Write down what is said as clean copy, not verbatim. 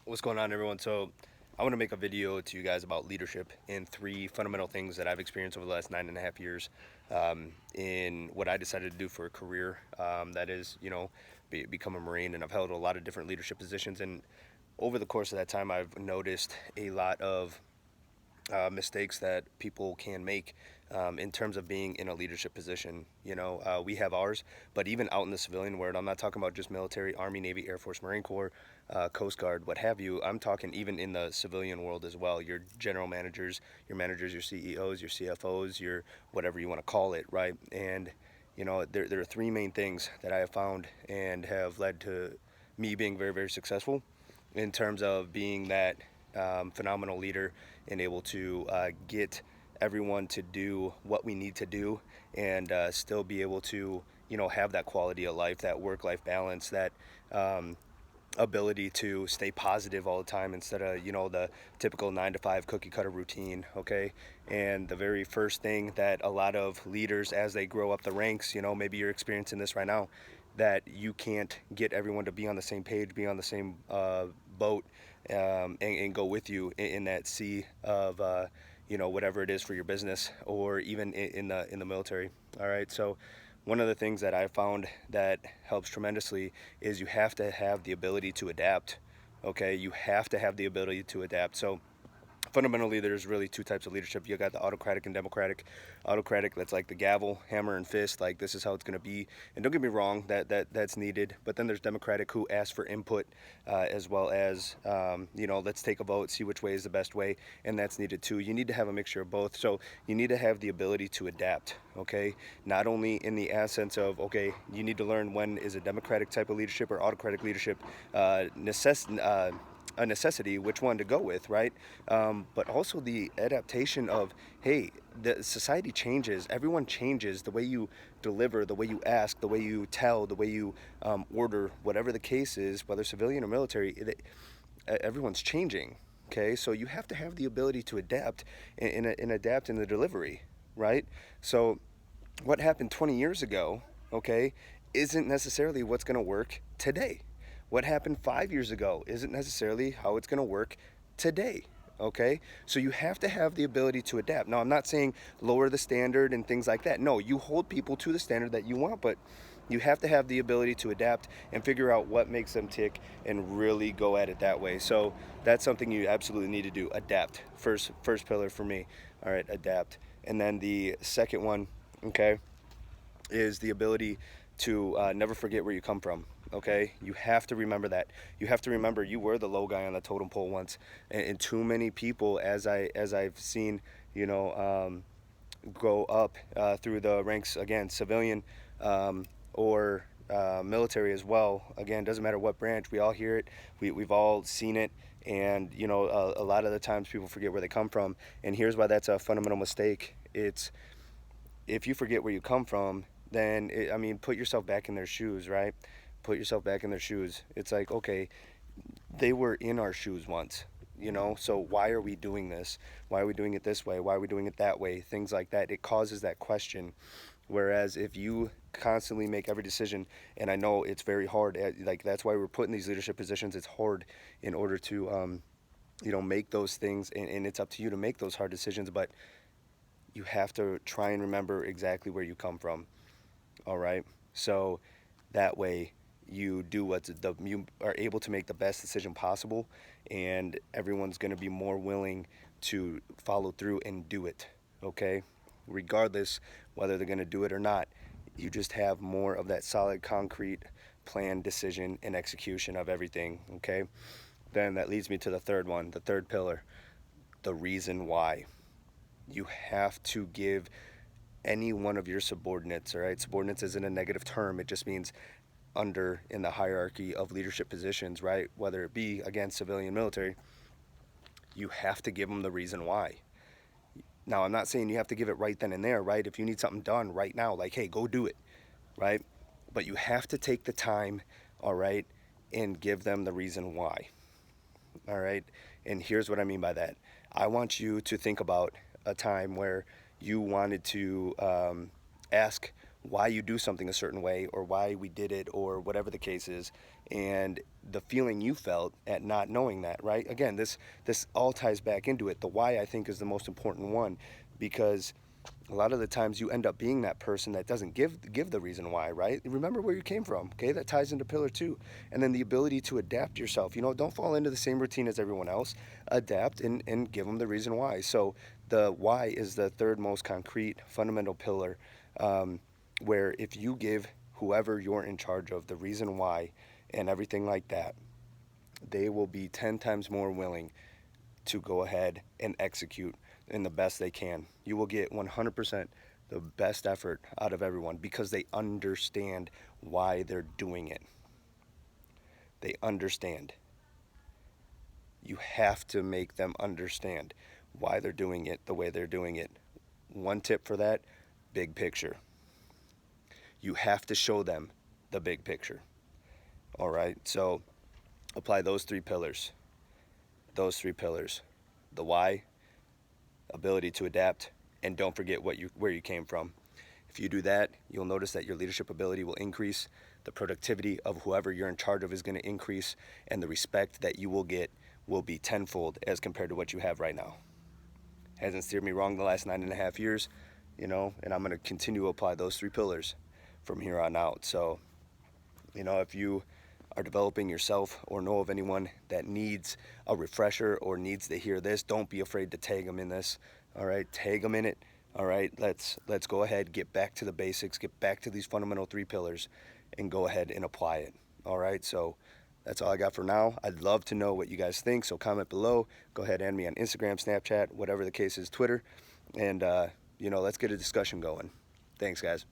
What's going on, everyone? So, I want to make a video to you guys about leadership and three fundamental things that I've experienced over the last 9.5 years in what I decided to do for a career. That is, become a Marine, and I've held a lot of different leadership positions. And over the course of that time, I've noticed a lot of mistakes that people can make in terms of being in a leadership position. We have ours, but even out in the civilian world, I'm not talking about just military, Army, Navy, Air Force, Marine Corps, Coast Guard, what have you. I'm talking even in the civilian world as well. Your general managers, your CEOs, your CFOs, your whatever you want to call it, right? And there are three main things that I have found and have led to me being very, very successful in terms of being that phenomenal leader and able to get everyone to do what we need to do and still be able to have that quality of life, that work-life balance, that ability to stay positive all the time instead of the typical 9 to 5 cookie cutter routine. Okay. And the very first thing that a lot of leaders, as they grow up the ranks, maybe you're experiencing this right now, that you can't get everyone to be on the same page, be on the same boat, and go with you in that sea of whatever it is for your business, or even in the military. All right. So one of the things that I found that helps tremendously is you have to have the ability to adapt. Okay, you have to have the ability to adapt. So fundamentally, there's really two types of leadership. You got the autocratic and democratic. Autocratic, that's like the gavel, hammer, and fist. Like, this is how it's going to be. And don't get me wrong, that's needed. But then there's democratic, who asks for input, as well as let's take a vote, see which way is the best way, and that's needed too. You need to have a mixture of both. So you need to have the ability to adapt. Okay, not only in the essence of, okay, you need to learn when is a democratic type of leadership or autocratic leadership a necessity, which one to go with, right? But also the adaptation of, hey, the society changes, everyone changes, the way you deliver, the way you ask, the way you tell, the way you order, whatever the case is, whether civilian or military, everyone's changing. Okay, so you have to have the ability to adapt and adapt in the delivery, right? So what happened 20 years ago, okay, isn't necessarily what's going to work today. What happened 5 years ago isn't necessarily how it's going to work today. Okay, so you have to have the ability to adapt. Now, I'm not saying lower the standard and things like that. No, you hold people to the standard that you want, but you have to have the ability to adapt and figure out what makes them tick and really go at it that way. So that's something you absolutely need to do. Adapt. First pillar for me. All right, adapt. And then the second one, okay, is the ability to never forget where you come from. Okay, you have to remember that. You have to remember you were the low guy on the totem pole once, and too many people, as I've seen, go up through the ranks, again, civilian or military as well. Again, doesn't matter what branch. We all hear it. We've all seen it. And a lot of the times people forget where they come from. And here's why that's a fundamental mistake. It's, if you forget where you come from, then put yourself back in their shoes, right? Put yourself back in their shoes. It's like, okay, they were in our shoes once, so why are we doing this? Why are we doing it this way? Why are we doing it that way? Things like that. It causes that question. Whereas if you constantly make every decision, and I know it's very hard, like that's why we're put in these leadership positions. It's hard in order to make those things, and it's up to you to make those hard decisions, but you have to try and remember exactly where you come from. All right, so that way you are able to make the best decision possible, and everyone's going to be more willing to follow through and do it. Okay, regardless whether they're going to do it or not, you just have more of that solid concrete plan, decision, and execution of everything. Okay, then that leads me to the third one, the third pillar, the reason why. You have to give any one of your subordinates, all right? Subordinates isn't a negative term. It just means under in the hierarchy of leadership positions, right? Whether it be, again, civilian, military, you have to give them the reason why. Now, I'm not saying you have to give it right then and there, right? If you need something done right now, like, hey, go do it, right? But you have to take the time, all right, and give them the reason why, all right? And here's what I mean by that. I want you to think about a time where you wanted to ask why you do something a certain way, or why we did it, or whatever the case is, and the feeling you felt at not knowing that, right? Again, this all ties back into it. The why, I think, is the most important one, because a lot of the times you end up being that person that doesn't give the reason why, right? Remember where you came from, okay? That ties into pillar 2. And then the ability to adapt yourself. Don't fall into the same routine as everyone else. Adapt and give them the reason why. So the why is the third most concrete fundamental pillar, where if you give whoever you're in charge of the reason why and everything like that, they will be 10 times more willing to go ahead and execute in the best they can. You will get 100% the best effort out of everyone because they understand why they're doing it. They understand. You have to make them understand why they're doing it the way they're doing it. One tip for that: big picture. You have to show them the big picture. All right, so apply those three pillars. Those three pillars: the why, ability to adapt, and don't forget where you came from. If you do that, you'll notice that your leadership ability will increase, the productivity of whoever you're in charge of is going to increase, and the respect that you will get will be tenfold as compared to what you have right now. Hasn't steered me wrong the last 9.5 years, and I'm going to continue to apply those three pillars from here on out. So, if you are developing yourself or know of anyone that needs a refresher or needs to hear this, don't be afraid to tag them in this. All right, tag them in it. All right, let's go ahead, get back to the basics, get back to these fundamental three pillars, and go ahead and apply it. All right, so that's all I got for now. I'd love to know what you guys think, so comment below. Go ahead and add me on Instagram, Snapchat, whatever the case is, Twitter, and let's get a discussion going. Thanks, guys.